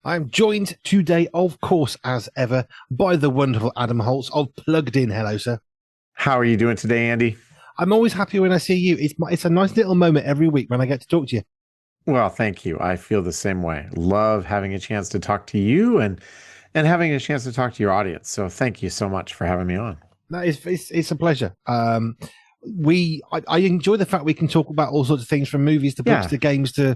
I'm joined today, of course, as ever, by the wonderful Adam Holz of Plugged In. Hello, sir. How are you doing today, Andy? I'm always happy when I see you. It's a nice little moment every week when I get to talk to you. Well, thank you. I feel the same way. Love having a chance to talk to you and having a chance to talk to your audience. So thank you so much for having me on. No, it's a pleasure. I enjoy the fact we can talk about all sorts of things from movies to books Yeah. to games to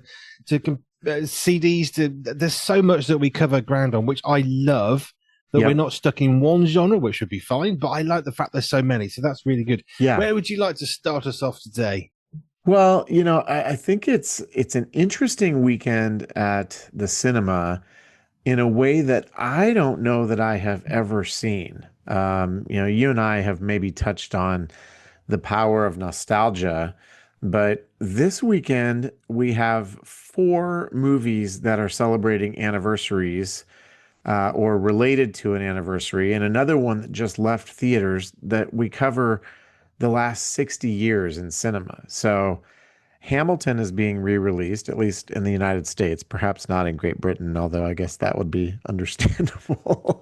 CDs to. There's so much that we cover ground on, which I love. That we're Yep. not stuck in one genre, which would be fine. But I like the fact there's so many, so that's really good. Yeah. Where would you like to start us off today? Well, I think it's an interesting weekend at the cinema in a way that I don't know that I have ever seen. You and I have maybe touched on the power of nostalgia, but this weekend we have four movies that are celebrating anniversaries or related to an anniversary, and another one that just left theaters that we cover the last 60 years in cinema. So Hamilton is being re-released, at least in the United States, perhaps not in Great Britain, although I guess that would be understandable.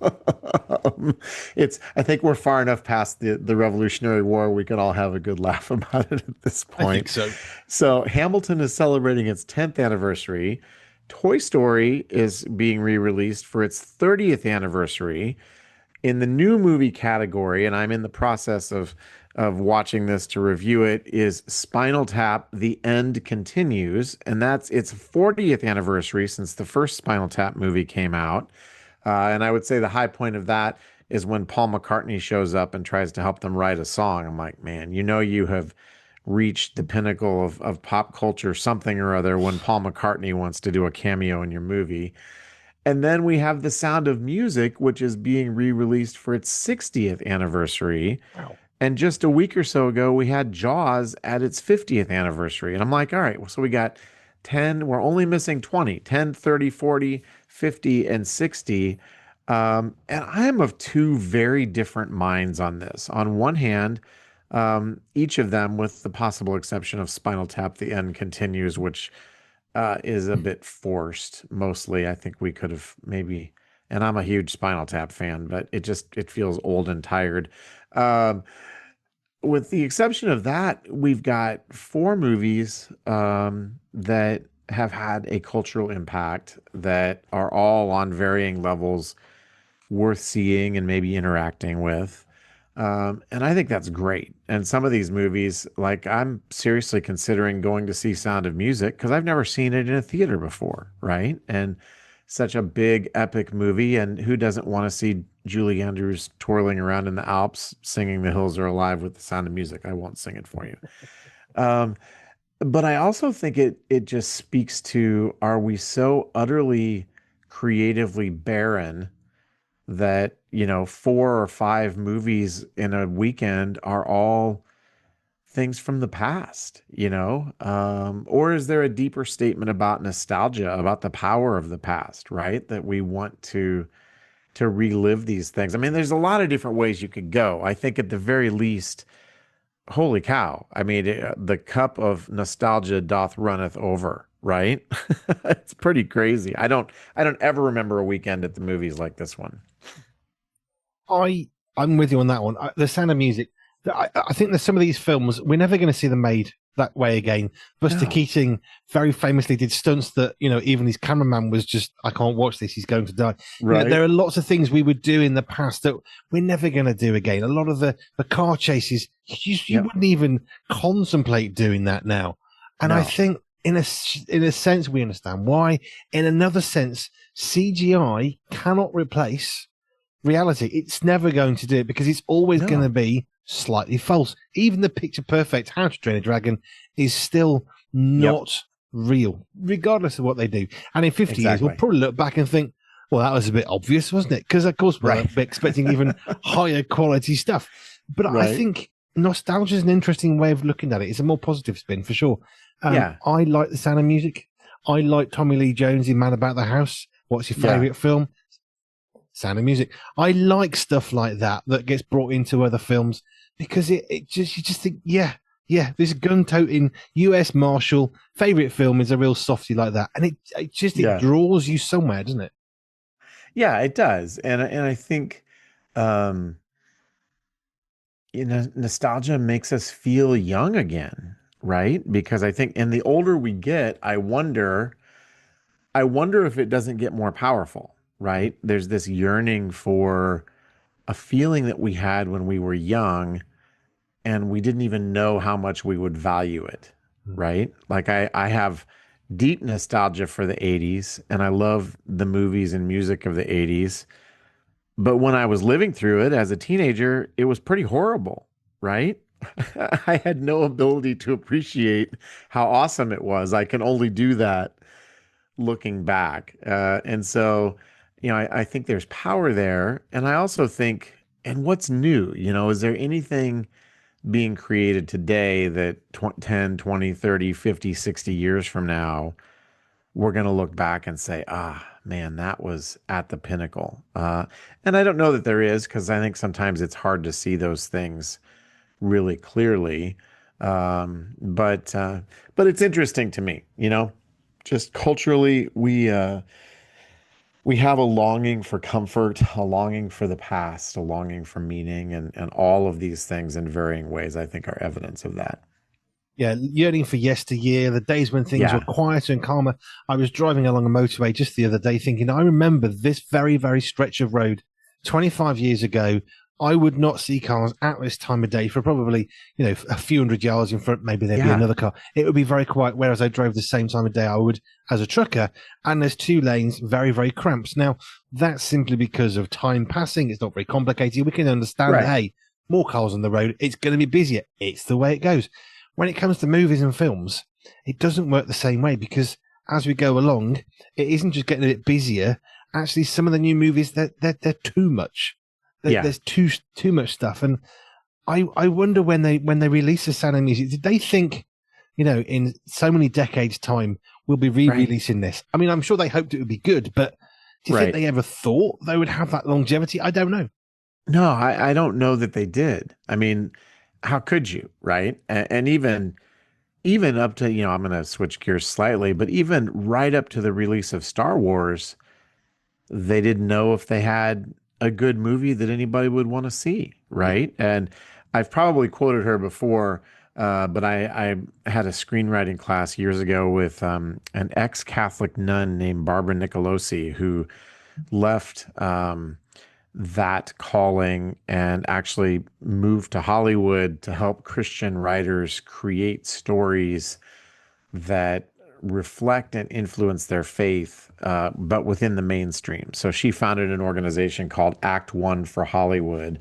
I think we're far enough past the Revolutionary War, we could all have a good laugh about it at this I think point. so. So Hamilton is celebrating its 10th anniversary. Toy Story is being re-released for its 30th anniversary. In the new movie category, and I'm in the process of watching this to review it, is Spinal Tap: The End Continues, and that's its 40th anniversary since the first Spinal Tap movie came out. And I would say the high point of that is when Paul McCartney shows up and tries to help them write a song. I'm like, man, you have reached the pinnacle of pop culture, something or other, when Paul McCartney wants to do a cameo in your movie. And then we have The Sound of Music, which is being re-released for its 60th anniversary. Wow. And just a week or so ago, we had Jaws at its 50th anniversary. And I'm like, all right, well, so we got 10, we're only missing 20, 10, 30, 40, 50, and 60. And I am of two very different minds on this. On one hand, each of them, with the possible exception of Spinal Tap: The End Continues, which is a bit forced. Mostly, I think we could have maybe, and I'm a huge Spinal Tap fan, but it feels old and tired. Um, with the exception of that, we've got four movies that have had a cultural impact that are all on varying levels worth seeing and maybe interacting with. And I think that's great. And some of these movies, like I'm seriously considering going to see Sound of Music because I've never seen it in a theater before, right? And such a big epic movie. And who doesn't want to see Julie Andrews twirling around in the Alps singing The Hills Are Alive with the Sound of Music? I won't sing it for you. Um, but I also think it just speaks to, are we so utterly creatively barren that, four or five movies in a weekend are all things from the past, or is there a deeper statement about nostalgia, about the power of the past, right? That we want to relive these things. I mean, there's a lot of different ways you could go. I think at the very least, holy cow. I mean, the cup of nostalgia doth runneth over, right? It's pretty crazy. I don't ever remember a weekend at the movies like this one. I'm with you on that one. The Sound of Music. I think there's some of these films we're never going to see them made that way again. Buster No. Keating very famously did stunts that even his cameraman was just, I can't watch this. He's going to die. Right. There are lots of things we would do in the past that we're never going to do again. A lot of the car chases, you Yep. wouldn't even contemplate doing that now. And I No. think in a sense we understand why. In another sense, CGI cannot replace reality. It's never going to do it because it's always going to No. be slightly false. Even the picture perfect How to Train a Dragon is still Yep. not real, regardless of what they do. And in 50 years, we'll Exactly. probably look back and think, well, that was a bit obvious, wasn't it? Because, of course, we're Right. expecting even higher quality stuff. But I Right. think nostalgia is an interesting way of looking at it. It's a more positive spin for sure. Yeah. I like The Sound of Music. I like Tommy Lee Jones in Man About the House. What's your Yeah. favorite film? Sound of Music. I like stuff like that that gets brought into other films because it just, you just think, yeah, this gun-toting U.S. Marshal favorite film is a real softie like that, and it Yeah. draws you somewhere, doesn't it? Yeah, it does. And I think um nostalgia makes us feel young again, right? Because I think and the older we get, I wonder if it doesn't get more powerful, right? There's this yearning for a feeling that we had when we were young and we didn't even know how much we would value it, right? Like I have deep nostalgia for the 80s and I love the movies and music of the 80s. But when I was living through it as a teenager, it was pretty horrible, right? I had no ability to appreciate how awesome it was. I can only do that looking back. And so, I think there's power there. And I also think, and what's new? Is there anything being created today that 10, 20, 30, 50, 60 years from now, we're going to look back and say, man, that was at the pinnacle. And I don't know that there is because I think sometimes it's hard to see those things really clearly. But it's interesting to me, just culturally, we have a longing for comfort, a longing for the past, a longing for meaning, and all of these things in varying ways, I think, are evidence of that. Yeah, yearning for yesteryear, the days when things were Yeah, quieter and calmer. I was driving along a motorway just the other day thinking, I remember this very, very stretch of road 25 years ago. I would not see cars at this time of day for probably, a few hundred yards in front. Maybe there'd be yeah, another car. It would be very quiet. Whereas I drove the same time of day I would as a trucker. And there's two lanes, very, very cramped. Now, that's simply because of time passing. It's not very complicated. We can understand that, right. hey, more cars on the road. It's going to be busier. It's the way it goes. When it comes to movies and films, it doesn't work the same way because as we go along, it isn't just getting a bit busier. Actually, some of the new movies they're too much. Yeah, There's too much stuff, and I wonder when they release the Sound of Music, did they think, in so many decades' time we'll be right, re-releasing this? I mean, I'm sure they hoped it would be good, but do you think right. they ever thought they would have that longevity? I don't know. No, I don't know that they did. I mean, how could you, right? And even up to, I'm going to switch gears slightly, but even right up to the release of Star Wars, they didn't know if they had a good movie that anybody would want to see, Yeah. right? And I've probably quoted her before, but I had a screenwriting class years ago with an ex-Catholic nun named Barbara Nicolosi who left that calling and actually moved to Hollywood to help Christian writers create stories that reflect and influence their faith, but within the mainstream. So she founded an organization called Act One for Hollywood.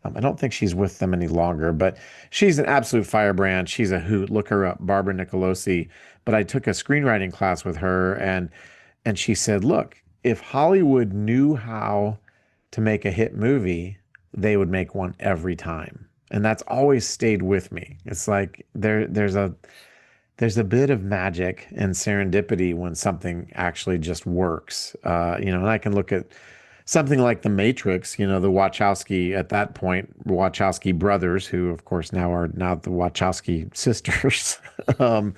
I don't think she's with them any longer, but she's an absolute firebrand. She's a hoot. Look her up, Barbara Nicolosi. But I took a screenwriting class with her, and she said, "Look, if Hollywood knew how to make a hit movie, they would make one every time." And that's always stayed with me. It's like there's a bit of magic and serendipity when something actually just works. And I can look at something like The Matrix, the Wachowski, at that point, Wachowski brothers, who of course now are now the Wachowski sisters. um,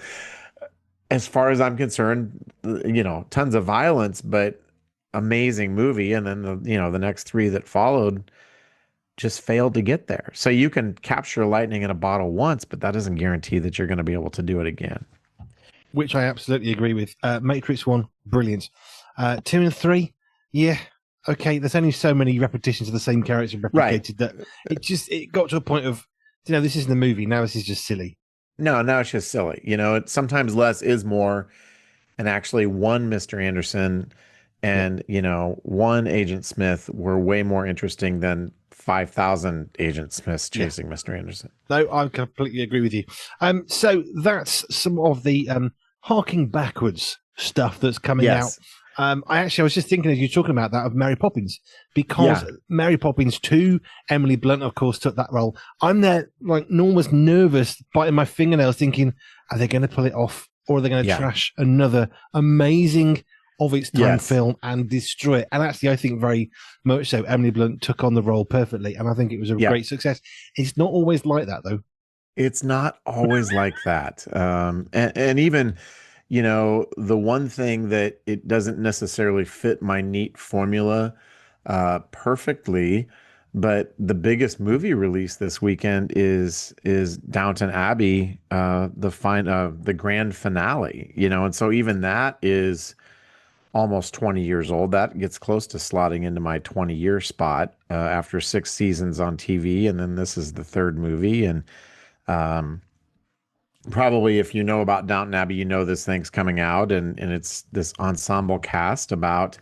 as far as I'm concerned, tons of violence, but amazing movie. And then the next three that followed just failed to get there. So you can capture lightning in a bottle once, but that doesn't guarantee that you're going to be able to do it again. Which I absolutely agree with. Matrix 1, brilliant. 2 and 3, yeah, okay. There's only so many repetitions of the same character Right. replicated that it got to a point of, this isn't a movie. Now this is just silly. No, now it's just silly. Sometimes less is more. And actually, one Mr. Anderson Yeah. and, one Agent Smith were way more interesting than 5,000 Agent Smiths Yeah. chasing Mr. Anderson. No, I completely agree with you. So that's some of the harking backwards stuff that's coming out. Yes. I was just thinking as you're talking about that of Mary Poppins, because Yeah. Mary Poppins 2, Emily Blunt, of course, took that role. I'm there, like, almost nervous, biting my fingernails, thinking, are they going to pull it off, or are they going to Yeah. trash another amazing of its time Yes. film and destroy it? And actually, I think very much so, Emily Blunt took on the role perfectly, and I think it was a Yeah. great success. It's not always like that, though. It's not always like that. And even, the one thing that it doesn't necessarily fit my neat formula perfectly. But the biggest movie release this weekend is Downton Abbey, the grand finale, and so even that is almost 20 years old. That gets close to slotting into my 20-year spot after 6 seasons on TV, and then this is the third movie. And um, probably if you know about Downton Abbey, you know this thing's coming out, and it's this ensemble cast about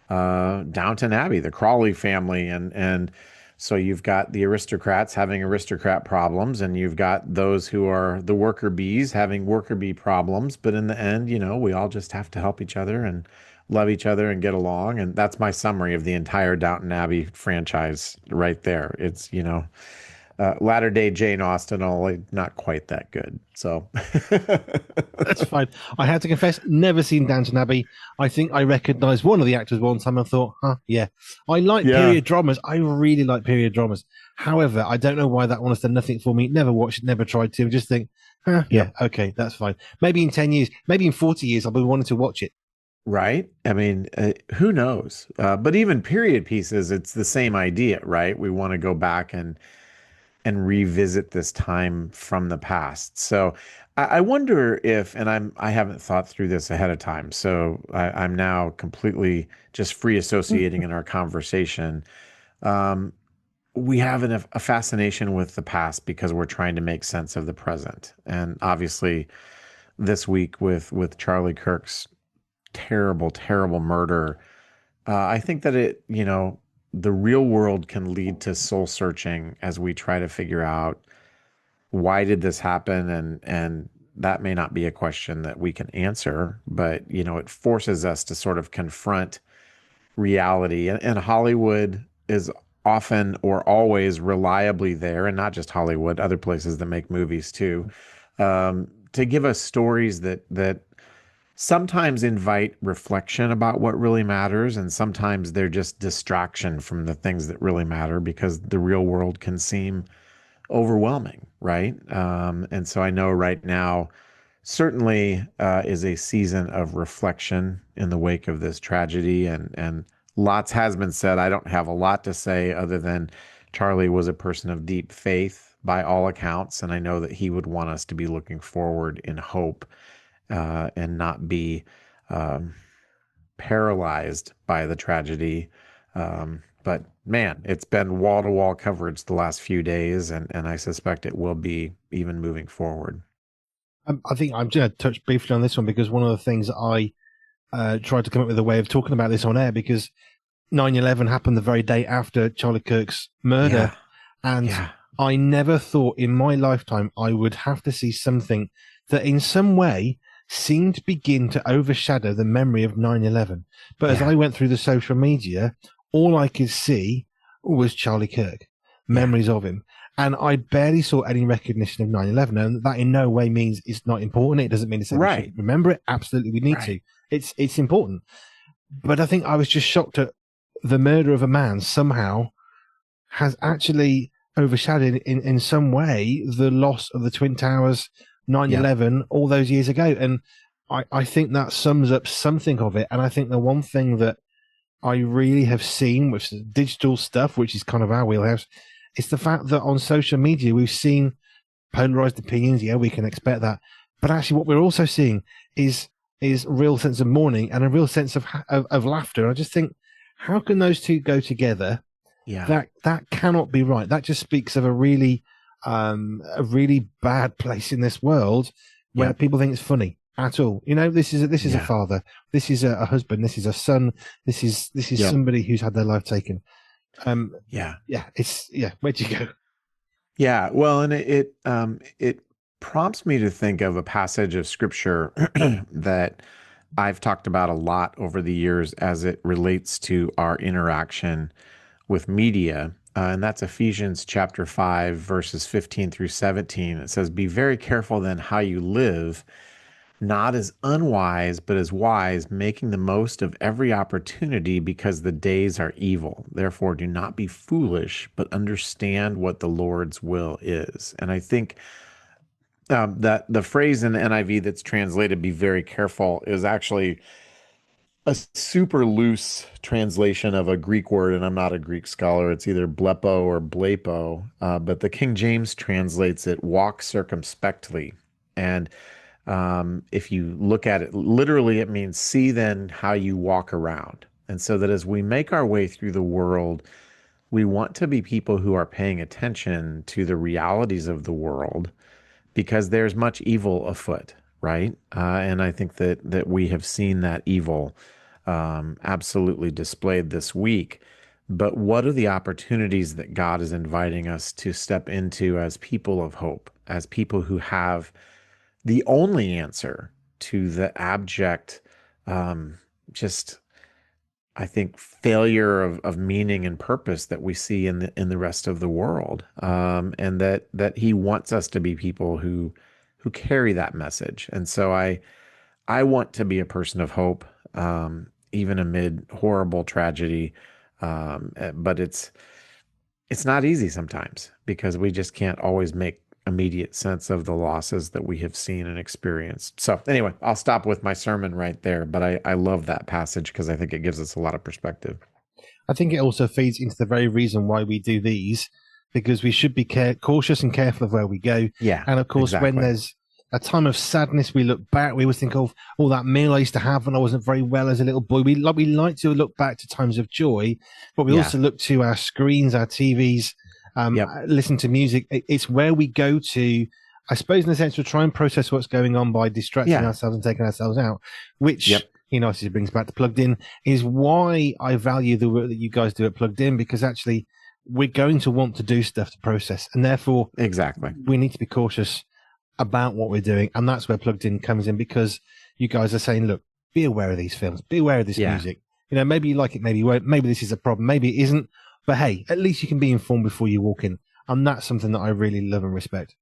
Downton Abbey, the Crawley family, and so you've got the aristocrats having aristocrat problems, and you've got those who are the worker bees having worker bee problems. But in the end, we all just have to help each other and love each other and get along. And that's my summary of the entire Downton Abbey franchise right there. It's, latter day Jane Austen, only not quite that good. So, That's fine. I have to confess, never seen Downton Abbey. I think I recognised one of the actors one time and thought, huh, yeah. I like yeah, period dramas. I really like period dramas. However, I don't know why that one has done nothing for me. Never watched it, never tried to. Just think, huh, yeah, yep. okay, that's fine. Maybe in 10 years, maybe in 40 years, I'll be wanting to watch it. Right. I mean, who knows? But even period pieces, it's the same idea, right? We want to go back and revisit this time from the past. So I wonder if, and I haven't thought through this ahead of time, so I'm now completely just free associating in our conversation. Um, we have a fascination with the past because we're trying to make sense of the present, and obviously this week with Charlie Kirk's terrible, terrible murder, I think that the real world can lead to soul searching as we try to figure out why did this happen, and that may not be a question that we can answer, but it forces us to sort of confront reality. And Hollywood is often or always reliably there, and not just Hollywood, other places that make movies too, to give us stories that sometimes invite reflection about what really matters, and sometimes they're just distraction from the things that really matter because the real world can seem overwhelming, right? And so I know right now certainly is a season of reflection in the wake of this tragedy, and lots has been said. I don't have a lot to say other than Charlie was a person of deep faith by all accounts, and I know that he would want us to be looking forward in hope and not be um, paralyzed by the tragedy. But man, it's been wall to wall coverage the last few days, and I suspect it will be even moving forward. I think I'm going to touch briefly on this one because one of the things I tried to come up with a way of talking about this on air because 9/11 happened the very day after Charlie Kirk's murder. Yeah, And yeah, I never thought in my lifetime I would have to see something that in some way seemed to begin to overshadow the memory of 9/11. But as I yeah, went through the social media, all I could see was Charlie Kirk, yeah, memories of him. And I barely saw any recognition of 9/11. And that in no way means it's not important. It doesn't mean to say we right, shouldn't remember it. Absolutely, we need right. to. It's important. But I think I was just shocked at the murder of a man somehow has actually overshadowed in some way the loss of the Twin Towers, nine Yep, 11 all those years ago. And I think that sums up something of it. And I think the one thing that I really have seen with digital stuff, which is kind of our wheelhouse, is the fact that on social media, we've seen polarized opinions. Yeah, we can expect that. But actually, what we're also seeing is real sense of mourning and a real sense of laughter. And I just think, how can those two go together? yeah, That cannot be right. That just speaks of a really bad place in this world where yep, people think it's funny at all. This is a yeah, father, this is a husband, this is a son, this is yep, somebody who's had their life taken. Um, yeah. yeah. Where'd you go? Yeah, well, and it prompts me to think of a passage of scripture that I've talked about a lot over the years as it relates to our interaction with media. And that's Ephesians chapter 5, verses 15 through 17. It says, "Be very careful then how you live, not as unwise, but as wise, making the most of every opportunity because the days are evil. Therefore, do not be foolish, but understand what the Lord's will is." And I think that the phrase in the NIV that's translated "be very careful" is actually a super loose translation of a Greek word, and I'm not a Greek scholar. It's either blepo or blepo, but the King James translates it walk circumspectly. And if you look at it literally, it means see then how you walk around. And so that as we make our way through the world, we want to be people who are paying attention to the realities of the world because there's much evil afoot, right? And I think that we have seen that evil absolutely displayed this week. But what are the opportunities that God is inviting us to step into as people of hope, as people who have the only answer to the abject, just I think failure of meaning and purpose that we see in the rest of the world, and that He wants us to be people who carry that message. And so I want to be a person of hope, even amid horrible tragedy. But it's not easy sometimes because we just can't always make immediate sense of the losses that we have seen and experienced. So anyway, I'll stop with my sermon right there, but I love that passage because I think it gives us a lot of perspective. I think it also feeds into the very reason why we do these, because we should be cautious and careful of where we go. Yeah, And of course, exactly. when there's a time of sadness, we look back. We always think of all that meal I used to have when I wasn't very well as a little boy. We like to look back to times of joy, but we Yeah. also look to our screens, our TVs, Yep. listen to music. It's where we go to, I suppose, in a sense, to try and process what's going on by distracting Yeah. ourselves and taking ourselves out, which, Yep. you know, obviously brings back to Plugged In, is why I value the work that you guys do at Plugged In, because actually we're going to want to do stuff to process, and therefore Exactly. we need to be cautious about what we're doing. And that's where Plugged In comes in, because you guys are saying, look, be aware of these films, be aware of this Yeah. music. You know, maybe you like it, maybe you won't, maybe this is a problem, maybe it isn't. But hey, at least you can be informed before you walk in. And that's something that I really love and respect.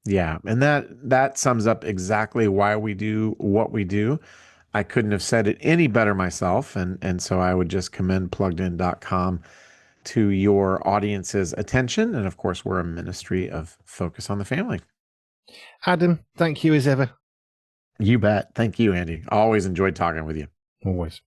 Yeah, and that sums up exactly why we do what we do. I couldn't have said it any better myself, and so I would just commend pluggedin.com to your audience's attention. And of course, we're a ministry of Focus on the Family. Adam, thank you as ever. You bet. Thank you, Andy. Always enjoyed talking with you. Always.